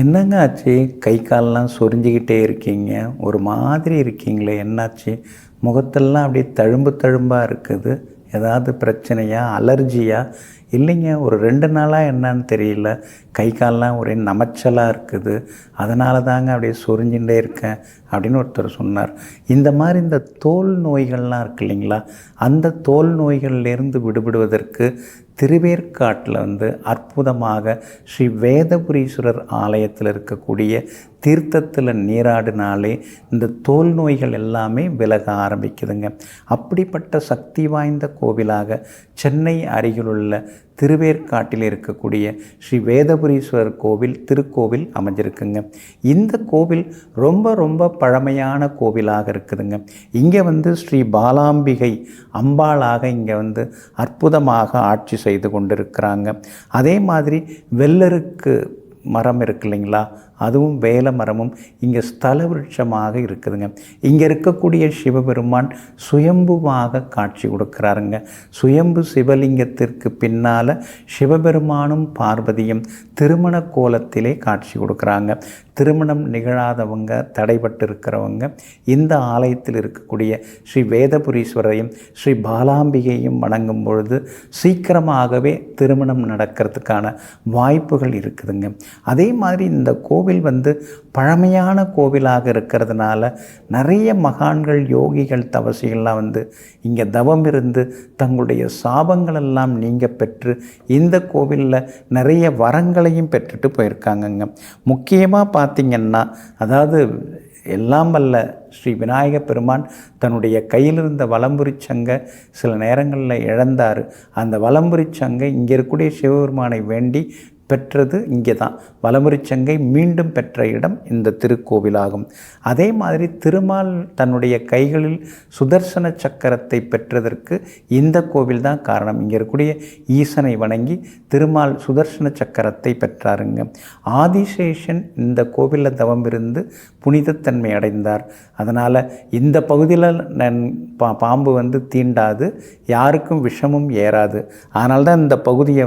என்னங்க ஆச்சு? கை கால்லாம் சொரிஞ்சுக்கிட்டே இருக்கீங்க. ஒரு மாதிரி இருக்கீங்களே! என்னாச்சு? முகத்தெல்லாம் அப்படியே தழும்பு தழும்பா இருக்குது. ஏதாவது பிரச்சனையா? அலர்ஜியா? இல்லைங்க, ஒரு 2 நாளா என்னன்னு தெரியல. கை கால்லாம் ஒரே நமைச்சலா இருக்குது. அதனால தாங்க அப்படியே சொரிஞ்சுட்டே இருக்கேன் அப்படின்னு ஒருத்தர் சொன்னார். இந்த தோல் நோய்கள்லாம் இருக்கு இல்லைங்களா? அந்த தோல் நோய்கள்லேருந்து விடுபடுவதற்கு திருவேற்காட்டில் அற்புதமாக ஸ்ரீ வேதபுரீஸ்வரர் ஆலயத்தில் இருக்கக்கூடிய தீர்த்தத்தில் நீராடினாலே இந்த தோல் நோய்கள் எல்லாமே விலக ஆரம்பிக்குதுங்க. அப்படிப்பட்ட சக்தி வாய்ந்த கோவிலாக சென்னை அருகிலுள்ள திருவேற்காட்டில் இருக்கக்கூடிய ஸ்ரீ வேதபுரீஸ்வரர் திருக்கோவில் அமைஞ்சிருக்குங்க. இந்த கோவில் ரொம்ப ரொம்ப பழமையான கோவிலாக இருக்குதுங்க. இங்கே ஸ்ரீ பாலாம்பிகை அம்பாளாக இங்கே அற்புதமாக ஆட்சி செய்து கொண்டிருக்கிறாங்க. அதே மாதிரி வெள்ளருக்கு மரம் இருக்கு இல்லைங்களா, அதுவும் வேல மரமும் இங்கே ஸ்தல விருட்சமாக இருக்குதுங்க. இங்கே இருக்கக்கூடிய சிவபெருமான் சுயம்புவாக காட்சி கொடுக்குறாருங்க. சுயம்பு சிவலிங்கத்திற்கு பின்னால் சிவபெருமானும் பார்வதியும் திருமண கோலத்திலே காட்சி கொடுக்குறாங்க. திருமணம் நிகழாதவங்க, தடைபட்டு இருக்கிறவங்க இந்த ஆலயத்தில் இருக்கக்கூடிய ஸ்ரீ வேதபுரீஸ்வரையும் ஸ்ரீ பாலாம்பிகையும் வணங்கும் பொழுது சீக்கிரமாகவே திருமணம் நடக்கிறதுக்கான வாய்ப்புகள் இருக்குதுங்க. அதே மாதிரி இந்த கோவில் பழமையான கோவிலாக இருக்கிறதுனால நிறைய மகான்கள், யோகிகள், தவசிகள்லாம் இங்கே தவம் இருந்து தங்களுடைய சாபங்களெல்லாம் நீங்க பெற்று இந்த கோவிலில் நிறைய வரங்களையும் பெற்றுட்டு போயிருக்காங்கங்க. முக்கியமாக பார்த்திங்கன்னா, அதாவது எல்லாம் வல்ல ஸ்ரீ விநாயக பெருமான் தன்னுடைய கையில் இருந்த வலம்புரி சங்கை சில நேரங்களில் இழந்தார். அந்த வலம்புரி சங்கை இங்கே இருக்கக்கூடிய சிவபெருமானை வேண்டி பெற்றது இங்கே தான். வலம்புரி சங்கை மீண்டும் பெற்ற இடம் இந்த திருக்கோவிலாகும். அதே மாதிரி திருமால் தன்னுடைய கைகளில் சுதர்சன சக்கரத்தை பெற்றதற்கு இந்த கோவில் தான் காரணம். இங்கே இருக்கக்கூடிய ஈசனை வணங்கி திருமால் சுதர்சன சக்கரத்தை பெற்றாருங்க. ஆதிசேஷன் இந்த கோவிலில் தவம் இருந்து புனிதத்தன்மை அடைந்தார். அதனால் இந்த பகுதியில் பாம்பு தீண்டாது, யாருக்கும் விஷமும் ஏறாது. அதனால தான் இந்த பகுதியை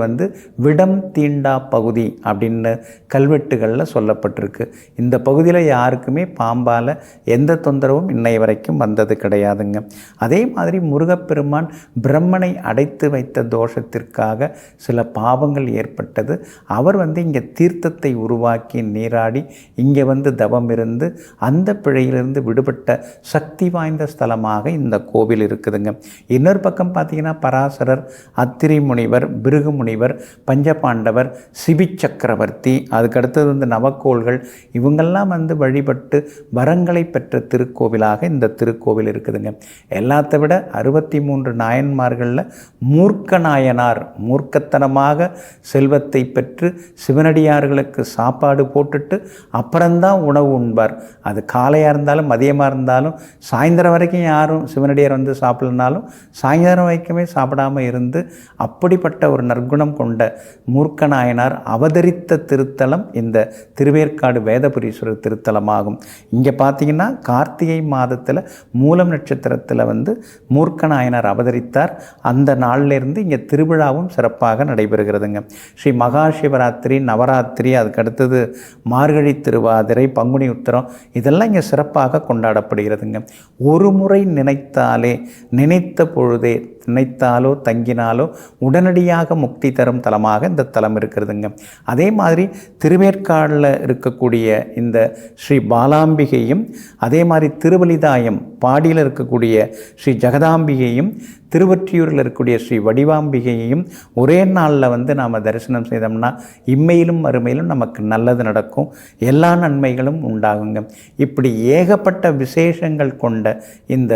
விடம் தீண்டா பகுதி அப்படின்னு கல்வெட்டுகளில் சொல்லப்பட்டிருக்கு. இந்த பகுதியில் யாருக்குமே பாம்பால் எந்த தொந்தரவும் இன்னை வரைக்கும் வந்தது கிடையாதுங்க. அதே மாதிரி முருகப்பெருமான் பிரம்மனை அடைத்து வைத்த தோஷத்திற்காக சில பாவங்கள் ஏற்பட்டது. அவர் இங்கே தீர்த்தத்தை உருவாக்கி நீராடி இங்கே தவம் இருந்து அந்த பிழையிலிருந்து விடுபட்ட சக்தி வாய்ந்த ஸ்தலமாக இந்த கோவில் இருக்குதுங்க. இன்னொரு பக்கம் பார்த்தீங்கன்னா, பராசரர், அத்திரி முனிவர், பிருகு முனிவர், பஞ்சபாண்டவர், சிபி சக்கரவர்த்தி, அதுக்கடுத்தது நவக்கோள்கள், இவங்கெல்லாம் வழிபட்டு வரங்களை பெற்ற திருக்கோவிலாக இந்த திருக்கோவில் இருக்குதுங்க. எல்லாத்த விட 63 நாயன்மார்களில் மூர்க்க நாயனார் மூர்க்கத்தனமாக செல்வத்தை பெற்று சிவனடியார்களுக்கு சாப்பாடு போட்டுட்டு அப்புறம்தான் உணவு உண்பார். அது காலையாக இருந்தாலும் மதியமாக இருந்தாலும் சாயந்தரம் வரைக்கும் யாரும் சிவனடியார் சாப்பிடலனாலும் சாயந்தரம் வரைக்குமே சாப்பிடாமல் இருந்து அப்படிப்பட்ட ஒரு நற்குணம் கொண்ட மூர்க்க நாயனார் அவதரித்த திருத்தலம் இந்த திருவேற்காடு வேதபுரீஸ்வரர் திருத்தலமாகும். இங்கே பார்த்தீங்கன்னா, கார்த்திகை மாதத்தில் மூலம் நட்சத்திரத்தில் மூர்க்க நாயனார் அவதரித்தார். அந்த நாளிலிருந்து இங்கே திருவிழாவும் சிறப்பாக நடைபெறுகிறதுங்க. ஸ்ரீ மகா சிவராத்திரி, நவராத்திரி, அதுக்கடுத்தது மார்கழி திருவாதிரை, பங்குனி உத்திரம், இதெல்லாம் இங்கே சிறப்பாக கொண்டாடப்படுகிறதுங்க. ஒரு முறை நினைத்தாலே, நினைத்த பொழுதே, நினைத்தாலோ தங்கினாலோ உடனடியாக முக்தி தரும் தலமாக இந்த தலம் இருக்கிறதுங்க. அதே மாதிரி திருவேற்காடில் இருக்கக்கூடிய இந்த ஸ்ரீ பாலாம்பிகையும், அதே மாதிரி திருவலிதாயம் பாடியில் இருக்கக்கூடிய ஸ்ரீ ஜெகதாம்பிகையும், திருவொற்றியூரில் இருக்கக்கூடிய ஸ்ரீ வடிவாம்பிகையையும் ஒரே நாளில் நாம் தரிசனம் செய்தோம்னா இம்மையிலும் மறுமையிலும் நமக்கு நல்லது நடக்கும், எல்லா நன்மைகளும் உண்டாகுங்க. இப்படி ஏகப்பட்ட விசேஷங்கள் கொண்ட இந்த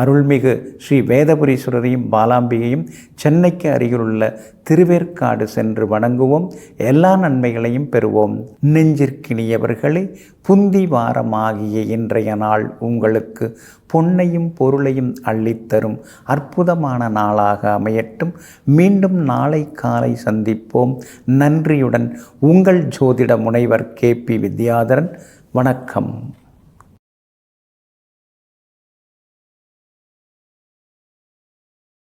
அருள்மிகு ஸ்ரீ வேதபுரீஸ்வரரையும் பாலாம்பிகையும் சென்னைக்கு அருகிலுள்ள திருவேற்காடு சென்று வணங்குவோம், எல்லா நன்மைகளையும் பெறுவோம். நெஞ்சிற்கினியவர்களே, புந்தி வாரமாகிய இன்றைய நாள் உங்களுக்கு பொன்னையும் பொருளையும் அள்ளித்தரும் அற்புதமான நாளாக அமையட்டும். மீண்டும் நாளை காலை சந்திப்போம். நன்றியுடன் உங்கள் ஜோதிட முனைவர் KP வித்யாதரன். வணக்கம்.